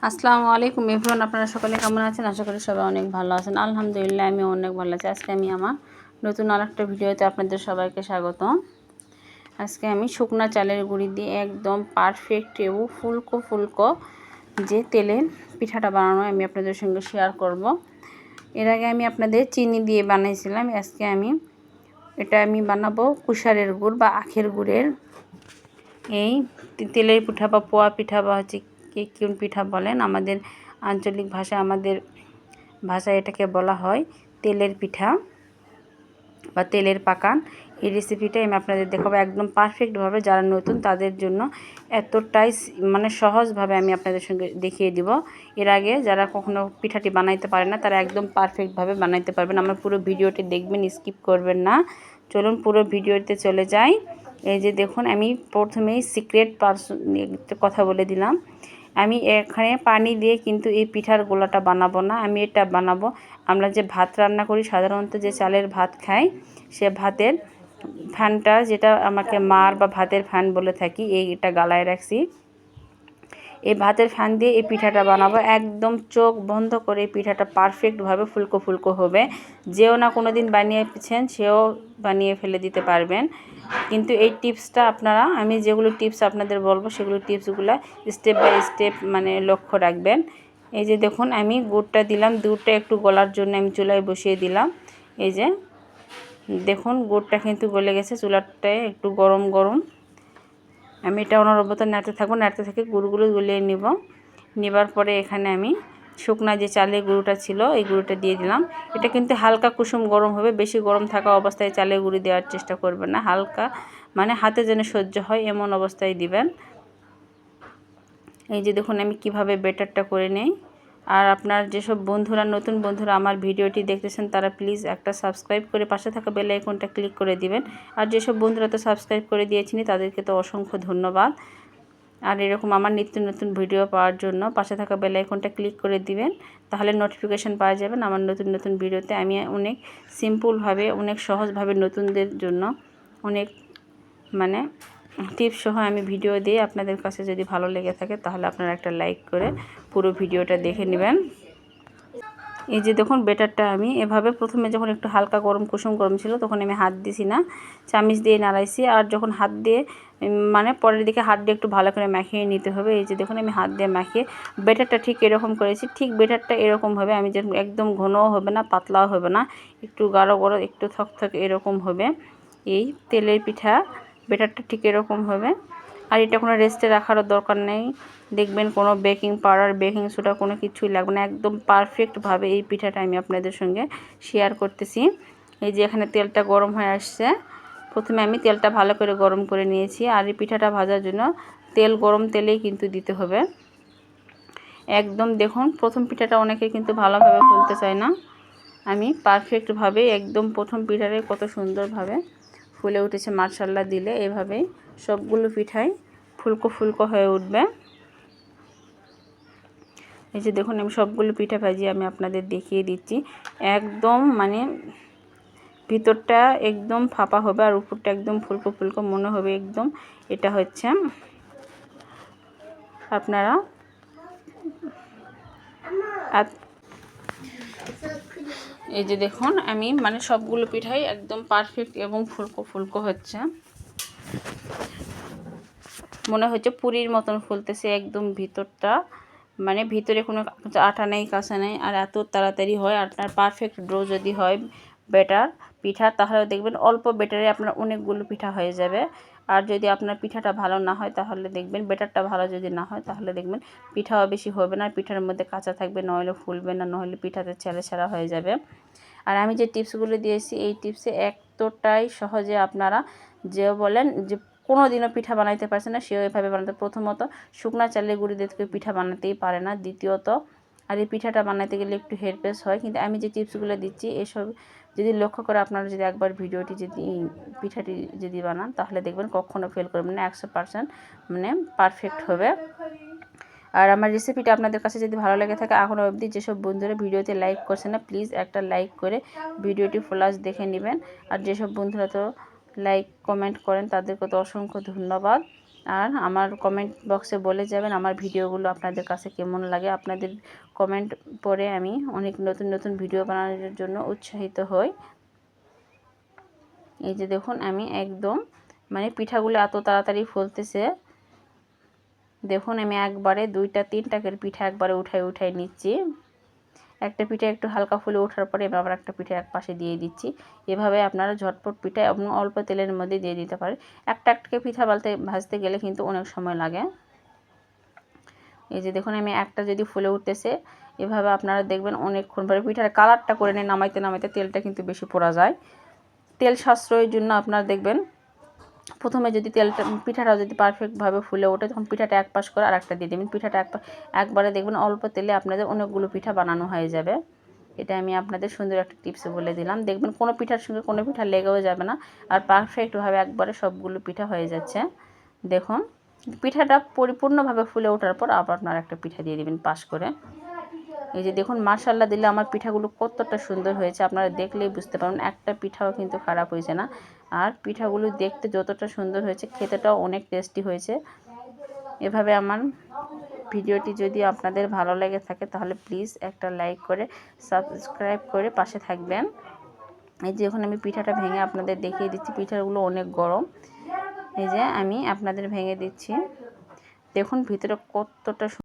আসসালামু আলাইকুম এভরিওয়ান, আপনারা সকলে কেমন আছেন? আশা করি সবাই অনেক ভালো আছেন। আলহামদুলিল্লাহ আমি অনেক ভালো আছি। আজকে আমি আমার নতুন আরেকটা ভিডিওতে আপনাদের সবাইকে স্বাগত। আজকে আমি শুকনা চালের গুঁড়ি দিয়ে একদম পারফেক্ট এবং ফুলকো ফুলকো যে তেলের পিঠাটা বানানো আমি আপনাদের সঙ্গে শেয়ার করব। এর আগে আমি আপনাদের চিনি দিয়ে বানাইছিলাম। আজকে আমি বানাবো কুশারের গুড় বা আখের গুড়ের এই তেলের পিঠা বা পোয়া পিঠা বা হচ্ছে কোন পিঠা বলেন, আমাদের আঞ্চলিক ভাষায় আমাদের ভাষায় এটাকে বলা হয় তেলের পিঠা বা তেলের পাকান। এই রেসিপিটা আমি আপনাদের দেখাবো একদম পারফেক্টভাবে। যারা নতুন তাদের জন্য এতটাই সহজভাবে আমি আপনাদের সঙ্গে দেখিয়ে দিব। এর আগে যারা কখনো পিঠাটি বানাইতে পারে না তারা একদম পারফেক্টভাবে বানাইতে পারবেন। আমার পুরো ভিডিওটি দেখবেন, স্কিপ করবেন না। চলুন পুরো ভিডিওতে চলে যাই। এই যে দেখুন, আমি প্রথমেই সিক্রেট কথা বলে দিলাম। আমি এখানে পানি দিয়ে কিন্তু এই পিঠার গোলাটা বানাবো না। আমি এটা বানাবো, আমরা যে ভাত রান্না করি সাধারণত যে চালের ভাত খাই সে ভাতের ফ্যানটা, যেটা আমাকে মার বা ভাতের ফ্যান বলে থাকি, এটা গালায় রাখছি। এই ভাতের ফ্যান দিয়ে এই পিঠাটা বানাবো। একদম চোখ বন্ধ করে এই পিঠাটা পারফেক্টভাবে ফুলকো ফুলকো হবে। যেও না কোনো দিন বানিয়েছেন সেও বানিয়ে ফেলে দিতে পারবেন। কিন্তু এই টিপসটা আপনারা, আমি যেগুলো টিপস আপনাদের বলবো সেগুলো টিপসগুলো স্টেপ বাই স্টেপ লক্ষ্য রাখবেন। এই যে দেখুন, আমি গুড়টা দিলাম, দুধটা একটু গলার জন্য আমি চুলায় বসিয়ে দিলাম। এই যে দেখুন, গুড়টা কিন্তু গলে গেছে, চুলাটায় একটু গরম গরম। আমি এটা অনবরত নাড়তে থাকবো, নাড়তে থেকে গুঁড়োগুলো গলিয়ে নেবার পরে এখানে আমি শুকনা যে চালের গুঁড়োটা ছিল এই গুঁড়োটা দিয়ে দিলাম। এটা কিন্তু হালকা কুসুম গরম হবে, বেশি গরম থাকা অবস্থায় চালের গুঁড়ি দেওয়ার চেষ্টা করবেন না। হালকা হাতে যেন সহ্য হয় এমন অবস্থায় দিবেন। এই যে দেখুন আমি কিভাবে ব্যাটারটা করে নেই। আর আপনার যেসব বন্ধুরা, নতুন বন্ধুরা আমার ভিডিওটি দেখতেছেন তারা প্লিজ একটা সাবস্ক্রাইব করে পাশে থাকা বেল আইকনটা ক্লিক করে দিবেন। আর যেসব বন্ধুরা তো সাবস্ক্রাইব করে দিয়েছেন তাদেরকে তো অসংখ্য ধন্যবাদ। আর এরকম আমার নিত্য নতুন ভিডিও পাওয়ার জন্য পাশে থাকা বেল আইকনটা ক্লিক করে দিবেন, তাহলে নোটিফিকেশান পাওয়া যাবেন আমার নতুন নতুন ভিডিওতে। আমি অনেক সিম্পলভাবে, অনেক সহজভাবে নতুনদের জন্য অনেক টিপস সহ আমি ভিডিও দিই। আপনাদের কাছে যদি ভালো লেগে থাকে তাহলে আপনারা একটা লাইক করে পুরো ভিডিওটা দেখে নেবেন। এই যে দেখুন, ব্যাটারটা আমি এভাবে প্রথমে যখন একটু হালকা গরম কুসুম গরম ছিল তখন আমি হাত দিছি না, চামিচ দিয়ে নাড়াইছি। আর যখন হাত দিয়ে পরের দিকে হাত দিয়ে একটু ভালো করে মাখিয়ে নিতে হবে। এই যে দেখুন আমি হাত দিয়ে মাখিয়ে ব্যাটারটা ঠিক এরকম করেছি। ঠিক ব্যাটারটা এরকম হবে, আমি যেরকম একদম ঘনও হবে না পাতলাও হবে না, একটু গাঢ় গাঢ় একটু থকথক এরকম হবে এই তেলের পিঠা। ব্যাটারটা ঠিক এরকম হবে। আর এটা কোনো রেস্টে রাখারও দরকার নেই। দেখবেন কোনো বেকিং পাউডার, বেকিং সোডা কোনো কিছুই লাগবে না। একদম পারফেক্টভাবে এই পিঠাটা আমি আপনাদের সঙ্গে শেয়ার করতেছি। এই যে এখানে তেলটা গরম হয়ে আসছে। প্রথমে আমি তেলটা ভালো করে গরম করে নিয়েছি। আর এই পিঠাটা ভাজার জন্য তেল গরম তেলেই কিন্তু দিতে হবে। একদম দেখুন, প্রথম পিঠাটা অনেকে কিন্তু ভালোভাবে ফুলতে চায় না। আমি পারফেক্টভাবে একদম প্রথম পিঠারে কত সুন্দরভাবে ফুলে উঠেছে মাশাআল্লাহ। দিলে এভাবেই সবগুলো পিঠাই ফুলকো ফুলকো হয়ে উঠবে। এই যে দেখুন আমি সবগুলো পিঠা ভাজি আমি আপনাদের দেখিয়ে দিচ্ছি। একদম ভিতরটা একদম ফাঁপা হবে আর উপরটা একদম ফুলকো ফুলকো মনে হবে একদম। এটা হচ্ছে আপনারা এই যে দেখুন আমি সবগুলো পিঠাই একদম পারফেক্ট এবং ফুলকো ফুলকো হচ্ছে, মনে হচ্ছে পুরীর মতন ফুলতেছে। একদম ভিতরটা ভিতরে কোনো আটা নেই, কাঁচা নেই। আর এত তাড়াতাড়ি হয়। আর তার পারফেক্ট ডো যদি হয় ব্যাটার পিঠা, তাহলে দেখবেন অল্প ব্যাটারে আপনার অনেকগুলো পিঠা হয়ে যাবে। আর যদি আপনার পিঠাটা ভালো না হয় তাহলে দেখবেন, ব্যাটারটা ভালো যদি না হয় তাহলে দেখবেন পিঠাও বেশি হবে না, পিঠার মধ্যে কাঁচা থাকবে, নইলে ফুলবে না, নইলে পিঠাতে ছেঁড়া ছেঁড়া হয়ে যাবে। আর আমি যে টিপসগুলো দিয়েছি এই টিপসে এতটাই সহজে আপনারা যে বলেন যে কোনো দিনও পিঠা বানাইতে পারছে না সেও এভাবে বানাতে। প্রথমত শুকনা চালের গুঁড়ি দিয়ে থেকে পিঠা বানাতেই পারে না। দ্বিতীয়ত আর এই পিঠাটা বানাতে গেলে একটু হেরপেস হয়। কিন্তু আমি যে টিপসগুলো দিচ্ছি এসব যদি লক্ষ্য করে আপনারা যদি একবার ভিডিওটি যদি পিঠাটি যদি বানান তাহলে দেখবেন কখনও ফেল করবেন না, 100% পারফেক্ট হবে। আর আমার রেসিপিটা আপনাদের কাছে যদি ভালো লেগে থাকে এখনও অবধি যেসব বন্ধুরা ভিডিওতে লাইক করছে না প্লিজ একটা লাইক করে ভিডিওটি ফুলাস দেখে নেবেন। আর যেসব বন্ধুরা তো লাইক কমেন্ট করেন তাদেরকে তো অসংখ্য ধন্যবাদ। আর আমার কমেন্ট বক্সে বলে যাবেন আমার ভিডিওগুলো আপনাদের কাছে কেমন লাগে। আপনাদের কমেন্ট পড়ে আমি অনেক নতুন নতুন ভিডিও বানানোর জন্য উৎসাহিত হই। এই যে দেখুন আমি একদম মানে পিঠাগুলো এত তাড়াতাড়ি ফুলতেছে। দেখুন আমি একবারে 2টা 3টা করে পিঠা একবারে উঠাই নিচ্ছি। একটা পিঠা একটু হালকা ফুলে ওঠার পরে আমি আবার একটা পিঠা এক পাশে দিয়ে দিচ্ছি। এভাবে আপনারা ঝটপট পিঠা এবং অল্প তেলের মধ্যে দিয়ে দিতে পারেন। একটা পিঠা ভাজতে গেলে কিন্তু অনেক সময় লাগে। এই যে দেখুন আমি একটা যদি ফুলে উঠতেছে, এভাবে আপনারা দেখবেন অনেকক্ষণ পরে পিঠার কালারটা করে নিয়ে নামাইতে তেলটা কিন্তু বেশি পোড়া যায়। তেল সাশ্রয়ের জন্য আপনারা দেখবেন প্রথমে যদি পিঠাটা যদি পারফেক্টভাবে ফুলে ওঠে তখন পিঠাটা এক পাশ করে আরেকটা দিয়ে দেবেন। পিঠাটা একবারে দেখবেন অল্প তেলে আপনাদের অনেকগুলো পিঠা বানানো হয়ে যাবে। এটা আমি আপনাদের সুন্দর একটা টিপস বলে দিলাম। দেখবেন কোনো পিঠার সঙ্গে কোনো পিঠা লেগেও যাবে না, আর পারফেক্টভাবে একবারে সবগুলো পিঠা হয়ে যাচ্ছে। দেখুন পিঠাটা পরিপূর্ণভাবে ফুলে ওঠার পর আবার আপনার একটা পিঠা দিয়ে দেবেন পাশ করে। এই যে দেখুন মাশাআল্লাহ দিলে আমার পিঠাগুলো কতটা সুন্দর হয়েছে, আপনারা দেখলেই বুঝতে পারবেন। একটা পিঠাও কিন্তু খারাপ হয়েছে না। আর পিঠাগুলো দেখতে যতটা সুন্দর হয়েছে খেতেটাও অনেক টেস্টি হয়েছে। এভাবে আমার ভিডিওটি যদি আপনাদের ভালো লেগে থাকে তাহলে প্লিজ একটা লাইক করে সাবস্ক্রাইব করে পাশে থাকবেন। এই যে এখন আমি পিঠাটা ভেঙে আপনাদের দেখিয়ে দিচ্ছি। পিঠাগুলো অনেক গরম। এই যে আমি আপনাদের ভেঙে দিচ্ছি। দেখুন ভিতরে কতটা